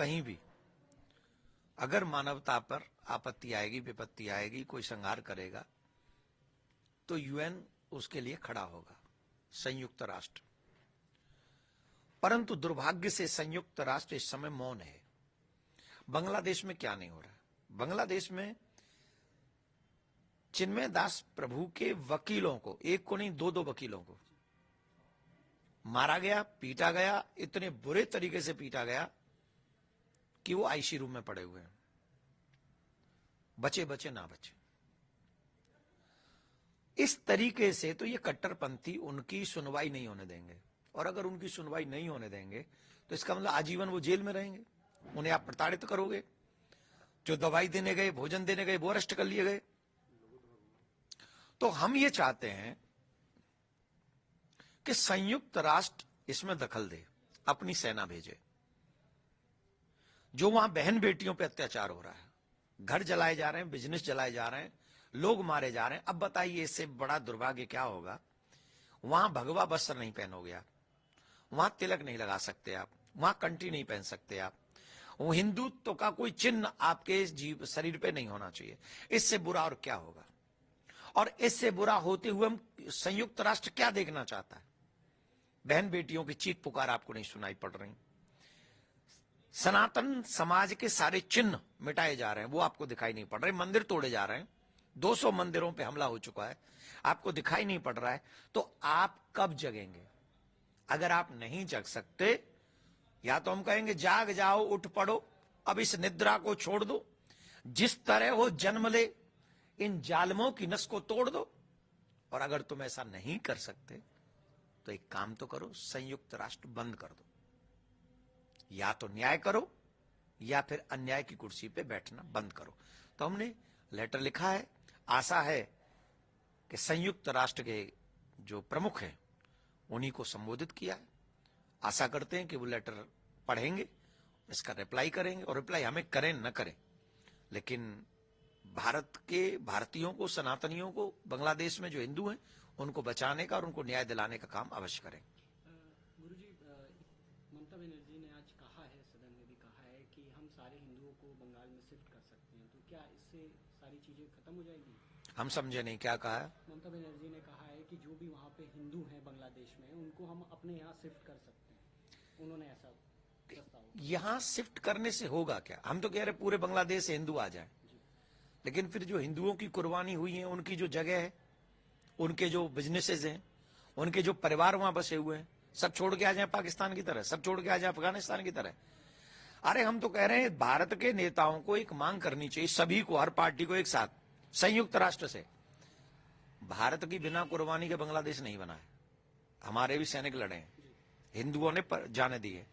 कहीं भी अगर मानवता पर आपत्ति आएगी, विपत्ति आएगी, कोई संहार करेगा तो यूएन उसके लिए खड़ा होगा, संयुक्त राष्ट्र। परंतु दुर्भाग्य से संयुक्त राष्ट्र इस समय मौन है। बांग्लादेश में क्या नहीं हो रहा है? बांग्लादेश में चिन्मय दास प्रभु के वकीलों को, एक को नहीं दो वकीलों को मारा गया, पीटा गया, इतने बुरे तरीके से पीटा गया कि वो आईसी रूम में पड़े हुए हैं, बचे बचे ना बचे। इस तरीके से तो ये कट्टरपंथी उनकी सुनवाई नहीं होने देंगे, और अगर उनकी सुनवाई नहीं होने देंगे तो इसका मतलब आजीवन वो जेल में रहेंगे। उन्हें आप प्रताड़ित करोगे, जो दवाई देने गए, भोजन देने गए, वो अरेस्ट कर लिए गए। तो हम ये चाहते हैं कि संयुक्त राष्ट्र इसमें दखल दे, अपनी सेना भेजे। जो वहां बहन बेटियों पे अत्याचार हो रहा है, घर जलाए जा रहे हैं, बिजनेस जलाए जा रहे हैं, लोग मारे जा रहे हैं। अब बताइए इससे बड़ा दुर्भाग्य क्या होगा? वहां भगवा वस्त्र नहीं पहनोगे आप, वहां तिलक नहीं लगा सकते आप, वहां कंठी नहीं पहन सकते आप, वो हिंदुत्व का कोई चिन्ह आपके जीव शरीर पे नहीं होना चाहिए। इससे बुरा और क्या होगा? और इससे बुरा होते हुए हम संयुक्त राष्ट्र क्या देखना चाहता है? बहन बेटियों की चीख पुकार आपको नहीं सुनाई पड़ रही? सनातन समाज के सारे चिन्ह मिटाए जा रहे हैं, वो आपको दिखाई नहीं पड़ रहे। मंदिर तोड़े जा रहे हैं, 200 मंदिरों पे हमला हो चुका है, आपको दिखाई नहीं पड़ रहा है। तो आप कब जगेंगे? अगर आप नहीं जग सकते, या तो हम कहेंगे जाग जाओ, उठ पड़ो, अब इस निद्रा को छोड़ दो, जिस तरह हो जन्म ले, इन जालमों की नस को तोड़ दो। और अगर तुम ऐसा नहीं कर सकते तो एक काम तो करो, संयुक्त राष्ट्र बंद कर दो। या तो न्याय करो या फिर अन्याय की कुर्सी पे बैठना बंद करो। तो हमने लेटर लिखा है, आशा है कि संयुक्त राष्ट्र के जो प्रमुख हैं उन्हीं को संबोधित किया है। आशा करते हैं कि वो लेटर पढ़ेंगे, इसका रिप्लाई करेंगे, और रिप्लाई हमें करें न करें, लेकिन भारत के भारतीयों को, सनातनियों को, बांग्लादेश में जो हिंदू हैं उनको बचाने का और उनको न्याय दिलाने का काम अवश्य करें। गुरुजी, ममता बनर्जी ने आज कहा है, सदन में भी कहा है कि हम सारे हिंदुओं को बंगाल में शिफ्ट कर सकते हैं, तो क्या इससे सारी चीजें खत्म हो जाएगी? हम समझे नहीं, क्या कहा है? ममता बनर्जी ने कहा है कि जो भी वहाँ पे हिंदू हैं बांग्लादेश में, उनको हम अपने यहाँ शिफ्ट कर सकते हैं। उन्होंने ऐसा प्रस्ताव। यहाँ शिफ्ट करने से होगा क्या? हम तो कह रहे पूरे बांग्लादेश से हिंदू आ जाए, लेकिन फिर जो हिंदुओं की कुर्बानी हुई है, उनकी जो जगह है, उनके जो बिजनेसेस हैं, उनके जो परिवार वहां बसे हुए हैं, सब छोड़ के आ जाए पाकिस्तान की तरह, सब छोड़ के आ जाए अफगानिस्तान की तरह। अरे हम तो कह रहे हैं भारत के नेताओं को एक मांग करनी चाहिए, सभी को, हर पार्टी को एक साथ, संयुक्त राष्ट्र से। भारत की बिना कुर्बानी के बांग्लादेश नहीं बना है, हमारे भी सैनिक लड़े हैं, हिंदुओं ने जाने दी है।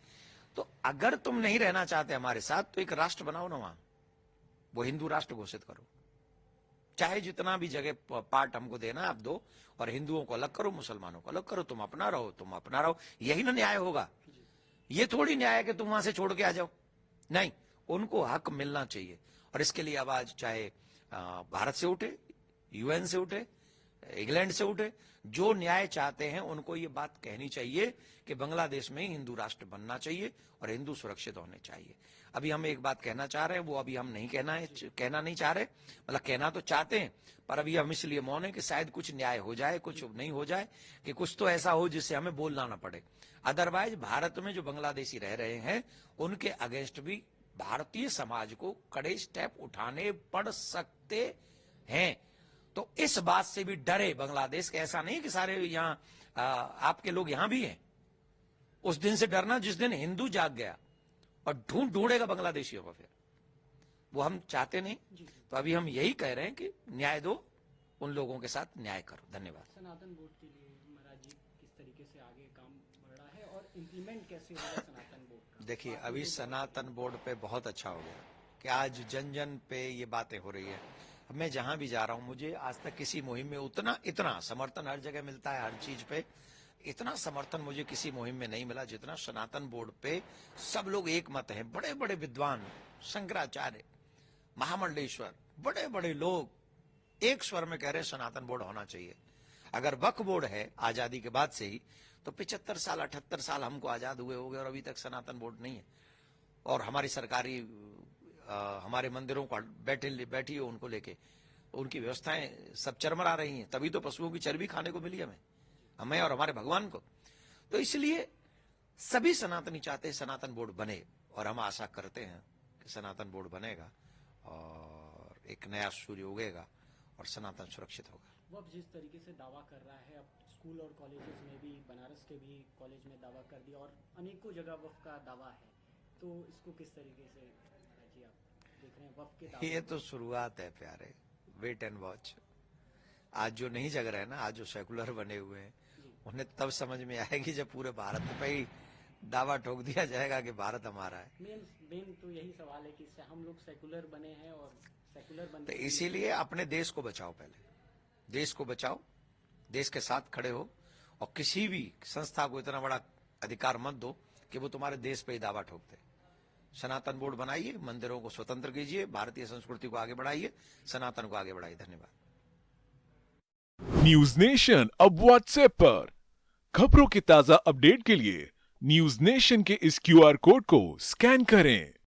तो अगर तुम नहीं रहना चाहते हमारे साथ तो एक राष्ट्र बनाओ ना वहां, वो हिंदू राष्ट्र घोषित करो, चाहे जितना भी जगह पार्ट हमको देना आप दो, और हिंदुओं को अलग करो, मुसलमानों को अलग करो, तुम अपना रहो, तुम अपना रहो। यही ना न्याय होगा। ये थोड़ी न्याय है कि तुम वहां से छोड़ के आ जाओ, नहीं, उनको हक मिलना चाहिए। और इसके लिए आवाज चाहे भारत से उठे, यूएन से उठे, इंग्लैंड से उठे, जो न्याय चाहते हैं उनको ये बात कहनी चाहिए कि बांग्लादेश में हिंदू राष्ट्र बनना चाहिए और हिंदू सुरक्षित होने चाहिए। अभी हम एक बात कहना चाह रहे हैं, वो अभी हम नहीं कहना नहीं चाह रहे, मतलब कहना तो चाहते हैं, पर अभी हम इसलिए मौन है कि शायद कुछ न्याय हो जाए, कुछ नहीं हो जाए, कि कुछ तो ऐसा हो जिससे हमें बोलना ना पड़े। अदरवाइज भारत में जो बांग्लादेशी रह रहे हैं उनके अगेंस्ट भी भारतीय समाज को कड़े स्टेप उठाने पड़ सकते हैं। तो इस बात से भी डरे बांग्लादेश के। ऐसा नहीं कि सारे यहाँ आपके लोग यहां भी हैं। उस दिन से डरना जिस दिन हिंदू जाग गया और ढूंढेगा बांग्लादेशियों को, फिर वो हम चाहते नहीं। तो अभी हम यही कह रहे हैं कि न्याय दो, उन लोगों के साथ न्याय करो। धन्यवाद। सनातन बोर्ड के लिए महाराज जी किस तरीके से आगे काम बढ़ रहा है और इम्प्लीमेंट कैसे होगा सनातन बोर्ड का? देखिए, अभी सनातन बोर्ड पे बहुत अच्छा हो गया कि आज जन जन पे ये बातें हो रही है। मैं जहां भी जा रहा हूं, मुझे आज तक किसी मुहिम में इतना समर्थन हर जगह मिलता है, हर चीज पे इतना समर्थन मुझे किसी मुहिम में नहीं मिला जितना सनातन बोर्ड पे। सब लोग एक मत हैं, बड़े बड़े विद्वान, शंकराचार्य, महामंडलेश्वर, बड़े बड़े लोग एक स्वर में कह रहे हैं सनातन बोर्ड होना चाहिए। अगर वक्फ बोर्ड है आजादी के बाद से ही, तो 75 साल 78 साल हमको आजाद हुए हो गए और अभी तक सनातन बोर्ड नहीं है। और हमारी सरकारी हमारे मंदिरों को बैठी हो उनको लेके उनकी व्यवस्थाएं सब चरमरा रही हैं। तभी तो पशुओं की चर्बी खाने को मिली हमें और हमारे भगवान को। तो इसलिए सभी सनातनी चाहते हैं सनातन बोर्ड बने, और हम आशा करते हैं कि सनातन बोर्ड बनेगा और एक नया सूर्य उगेगा और सनातन सुरक्षित होगा। वह जिस तरीके से दावा कर रहा है, अब स्कूल और कॉलेजेस में भी, बनारस के भी कॉलेज में दावा कर दिया और अनेकों जगह वफ का दावा है, तो इसको किस तरीके से जी आप देख रहे हैं वफ के दावे? ये तो शुरुआत है प्यारे, वेट एंड वॉच। आज जो नहीं जग रहे हैं ना, आज जो सेकुलर बने हुए हैं, उन्हें तब समझ में आएगी जब पूरे भारत पे ही दावा ठोक दिया जाएगा कि भारत हमारा है। मेन तो यही सवाल है कि हम लोग सेकुलर बने हैं और सेकुलर तो इसीलिए अपने देश को बचाओ, पहले देश को बचाओ, देश के साथ खड़े हो, और किसी भी संस्था को इतना बड़ा अधिकार मत दो कि वो तुम्हारे देश पे ही दावा ठोक दे। सनातन बोर्ड बनाइए, मंदिरों को स्वतंत्र कीजिए, भारतीय संस्कृति को आगे बढ़ाइए, सनातन को आगे बढ़ाइए। धन्यवाद। न्यूज नेशन अब व्हाट्सएप पर खबरों के ताजा अपडेट के लिए न्यूज नेशन के इस QR कोड को स्कैन करें।